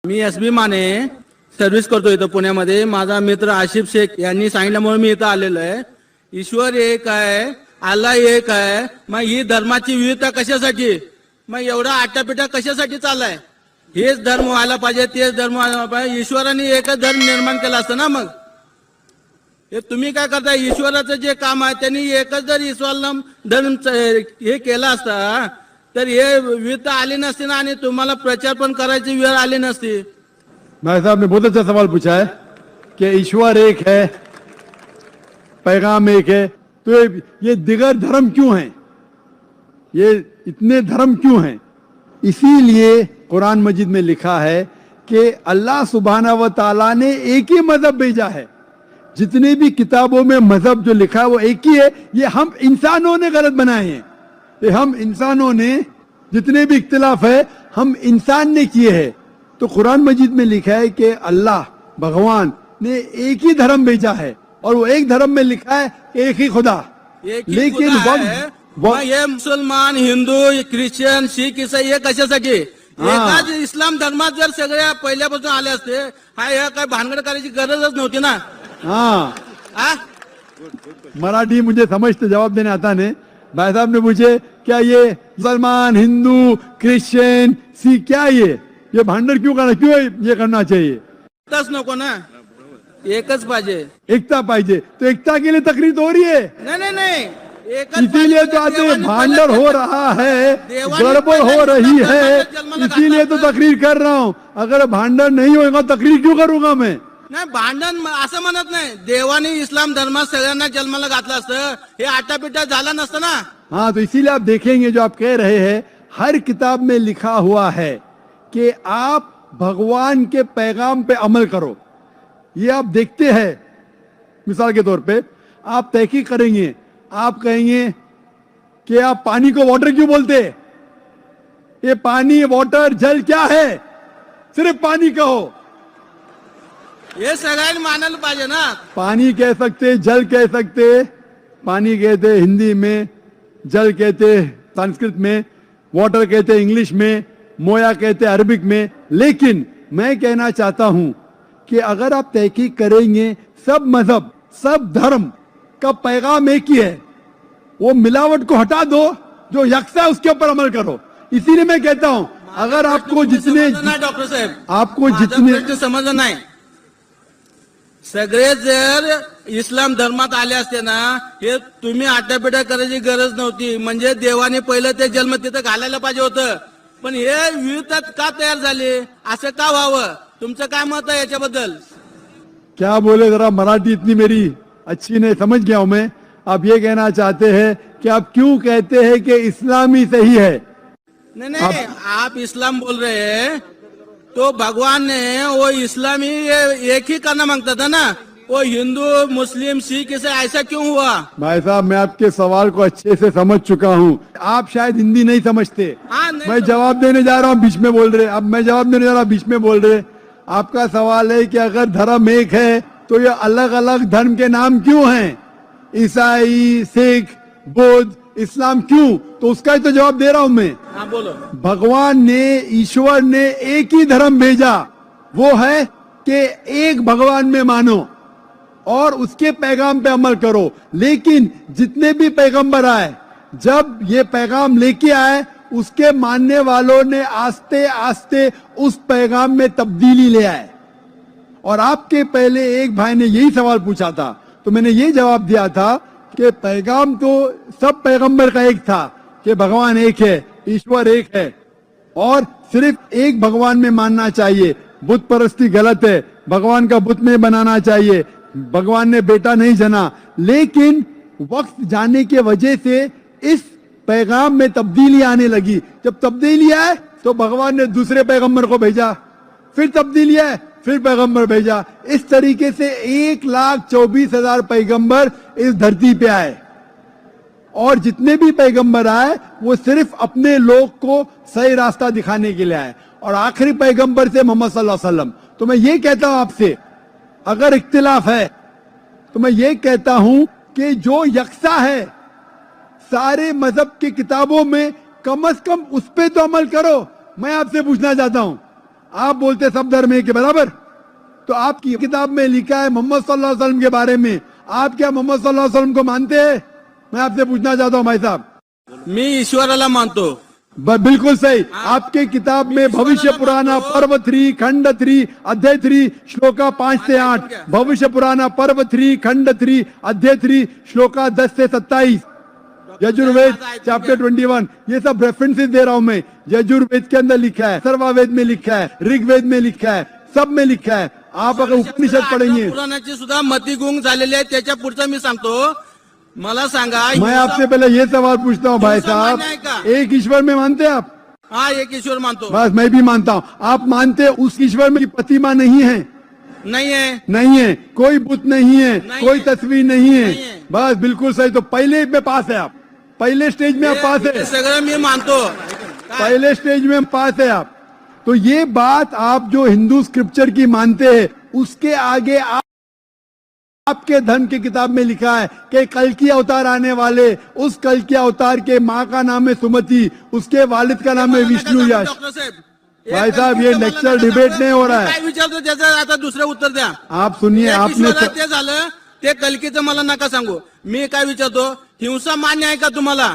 मी SB माने service करतो इथं पुण्यामध्ये. माझा मित्र आशिफ शेख यांनी सांगितल्यामुळे मी इथं आलेलो आहे. ईश्वर एक आहे, अल्लाह एक आहे, मग ही धर्माची विविधता कशासाठी, मग एवढा आटापिटा कशासाठी चाललाय. हेच धर्म व्हायला पाहिजे, तेच धर्म व्हायला पाहिजे. ईश्वराने एकच धर्म निर्माण केला असतं ना. मग हे तुम्ही काय करताय, ईश्वराचं जे काम आहे त्यांनी एकच जर इस्लाम धर्म हे केला असता तर हे विविधता आली नसती ना, आणि तुम्हाला प्रचार पण करायची वेळ आली नसती. भाई साहब ने बहुत अच्छा सवाल पूछा है कि ईश्वर एक है, पैगाम एक है, तो ये दिगर धर्म क्यों हैं, ये इतने धर्म क्यों हैं. इसीलिए कुरान मजीद में लिखा है कि अल्लाह सुब्हाना व ताला ने एक ही मजहब भेजा है. जितने भी किताबों में मजहब जो लिखा है वो एक ही है. ये हम इंसानों ने गलत बनाए हैं. ये हम इंसानों ने जितने भी इख्तिलाफ है हम इंसान ने किए हैं. तो कुरान मजीद में लिखा है कि अल्लाह भगवान ने एक ही धर्म भेजा है और वो एक धर्म में लिखा है एक ही खुदा. लेकिन हे मुसलमान, हिंदू, ख्रिश्चन, शीख, ईसाई हे कशासाठी. एकाच इस्लाम धर्मात जर सगळ्या पहिल्यापासून आले असते, हा काय भानगड करायची गरजच नव्हती ना. हाँ मराठी मुझे समझते जवाब देने आता नहीं. भाई साहब ने पूछे क्या ये मुसलमान, हिंदू, क्रिश्चियन, सिख, क्या ये भांडर क्यों करना, क्यों ये करना चाहिए. तस नको ना, एकच पाहिजे, एकता पाहिजे. तो एकता के लिए तकरीर तो हो रही है. नहीं इसीलिए तो आज भांडर हो रहा है, गड़बड़ हो रही है, इसीलिए तो तकरीर कर रहा हूँ. अगर भांडर नहीं होगा तकरीर क्यों करूंगा मैं. नाही, भांडण असं म्हणत नाही. देवाने इस्लाम धर्मात सगळ्यांना जन्माला घातलं असतं, हे आटापिटा झाला नसतं ना. हाँ, तो इसीलिए आप देखेंगे जो आप कह रहे हैं हर किताब में लिखा हुआ है कि आप भगवान के पैगाम पे अमल करो. ये आप देखते हैं. मिसाल के तौर पे आप तहकीक करेंगे, आप कहेंगे कि आप पानी को वाटर क्यों बोलते. ये पानी, वाटर, जल क्या है, सिर्फ पानी कहो. हे सगळ्यांनी मानायला पाहिजे ना. पानी कह सकते, जल कह सकते. पानी कहते हिंदी में, जल कहते संस्कृत में, वाटर कहते इंग्लिश में, मोया कहते अरबिक में. लेकिन मैं कहना चाहता हूं कि अगर आप तहकीक करेंगे सब मजहब, सब धर्म का पैगाम एक ही है. वो मिलावट को हटा दो, जो यकसा है उसके ऊपर अमल करो. इसीलिए मैं कहता हूं अगर आपको जितने डॉक्टर साहेब, आपको जितने समजलं नाही. सगळे जर इस्लाम धर्मात आले असते ना, हे तुम्ही आटापिटा करायची गरज नव्हती. म्हणजे देवाने पहिलं ते जन्म तिथं घालायला पाहिजे होतं. पण हे विविधता का तयार झाली, असं का व्हावं, तुमचं काय मत आहे याच्याबद्दल. क्या बोले, जरा मराठी इतनी मेरी अच्छी नहीं, समझ गया हूं मैं. आप ये कहना चाहते हैं कि आप क्यों कहते हैं कि इस्लाम ही सही है. नहीं, आप इस्लाम बोल रहे हैं तो भगवान ने वो इस्लामी एक ही करना मांगता था ना. वो हिंदू, मुस्लिम, सिख इसे ऐसा क्यों हुआ. भाई साहब मैं आपके सवाल को अच्छे से समझ चुका हूँ. आप शायद हिंदी नहीं समझते. मैं जवाब देने जा रहा हूँ, बीच में बोल रहे. अब मैं जवाब देने जा रहा हूँ, बीच में बोल रहे. आपका सवाल है कि अगर धर्म एक है तो ये अलग अलग धर्म के नाम क्यों हैं, ईसाई, सिख, बुद्ध, इस्लाम क्यों. तो उसका ही तो जवाब दे रहा हूं मैं. हाँ बोलो. भगवान ने, ईश्वर ने एक ही धर्म भेजा. वो है कि एक भगवान में मानो और उसके पैगाम पे अमल करो. लेकिन जितने भी पैगंबर आए, जब ये पैगाम लेके आए, उसके मानने वालों ने आस्ते आस्ते उस पैगाम में तब्दीली ले आए. और आपके पहले एक भाई ने यही सवाल पूछा था, तो मैंने ये जवाब दिया था कि पैगाम तो सब पैगंबर का एक था कि भगवान एक है, ईश्वर एक है और सिर्फ एक भगवान में मानना चाहिए. बुत परस्ती गलत है, भगवान का बुत नहीं बनाना चाहिए, भगवान ने बेटा नहीं जना. लेकिन वक्त जाने के वजह से इस पैगाम में तब्दीली आने लगी. जब तब्दीली आए तो भगवान ने दूसरे पैगंबर को भेजा, फिर तब्दीली आए, फिर पैगंबर भेजा. इस तरीके से 1,24,000 पैगंबर इस धरती पे आए. और जितने भी पैगंबर आए वो सिर्फ अपने लोग को सही रास्ता दिखाने के लिए आए. और आखिरी पैगंबर से मोहम्मद सल्लल्लाहु अलैहि वसल्लम. तो मैं ये कहता हूं आपसे, अगर इख्तिलाफ है तो मैं ये कहता हूं कि जो यकसा है सारे मजहब की किताबों में, कम से कम उस पे तो अमल करो. मैं आपसे पूछना चाहता हूं, आप बोलते सब धर्म एक है, बराबर। तो आपकी किताब में लिखा है मोहम्मद सल्लल्लाहु अलैहि वसल्लम के बारे में, आप क्या मोहम्मद सल्लल्लाहु अलैहि वसल्लम को मानते हैं? मैं आपसे पूछना चाहता हूं भाई साहब। मी ईश्वराला मानतो। बिल्कुल सही। आपके किताब में भविष्य पुराना पर्व 3 खंड 3 अध्याय 3 श्लोका 5 से 8, भविष्य पुराना पर्व 3 खंड 3 अध्याय 3 श्लोका 10 से 27, यजुर्वेद चैप्टर 21, ये सब रेफरेंसेस दे रहा हूं मैं। यजुर्वेद के अंदर लिखा है, सर्ववेद में लिखा है, ऋग्वेद में लिखा है, सब में लिखा है। आप अगर उपनिषद पढ़ेंगे, पुराणाची सुद्धा मतिगुंग झालेली आहे, त्याच्या पुढचं मी सांगतो। मला सांगा, मैं आपसे पहले ये सवाल पूछता हूँ भाई साहब, एक ईश्वर में मानते हैं आप? हाँ, एक ईश्वर मानतो। बस मैं भी मानता हूँ। आप मानते हैं उस ईश्वर में प्रतिमा नहीं है? नहीं है। नहीं है, कोई बुत नहीं है, नहीं कोई है। तस्वीर नहीं है, नहीं है। बस बिल्कुल सही। तो पहले में पास है आप, पहले स्टेज में आप पास हे है, सगळं मी मानतो। पहले स्टेज में पास है आप। तो ये बात आप जो हिंदू स्क्रिप्चर की मानते हैं, उसके आगे आपके धर्म की किताब में लिखा है कि कल की अवतार आने वाले, उस कल की अवतार के माँ का नाम है सुमति, उसके वालिद का नाम है विष्णु यश। डॉक्टर साहेब, भाई साहब, ये लेक्चर डिबेट नहीं हो रहा है। काय विचारतो त्याचं आता दुसरं उत्तर द्या। आप सुनिए, एक आपने ईश्वर ते झालं, ते कलकीचं मला नका सांगू। मी काय विचारतो, हिंसा मान्य आहे का तुम्हाला?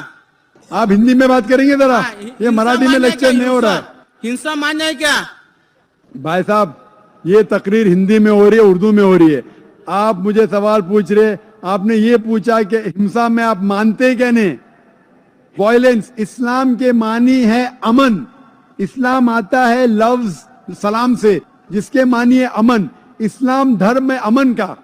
आप हिंदी में बात करेंगे जरा, ये हिंसा मराठी में मान्य है लेक्चर क्या? नहीं हो रहा है। हिंसा मान्य है क्या? भाई साहब, ये तकरीर हिंदी में हो रही है, उर्दू में हो रही है। आप मुझे सवाल पूछ रहे, आपने ये पूछा कि हिंसा में आप मानते क्या नहीं? वायलेंस इस्लाम के मानी है अमन। इस्लाम आता है लफ्ज सलाम से, जिसके मानी है अमन। इस्लाम धर्म है अमन का।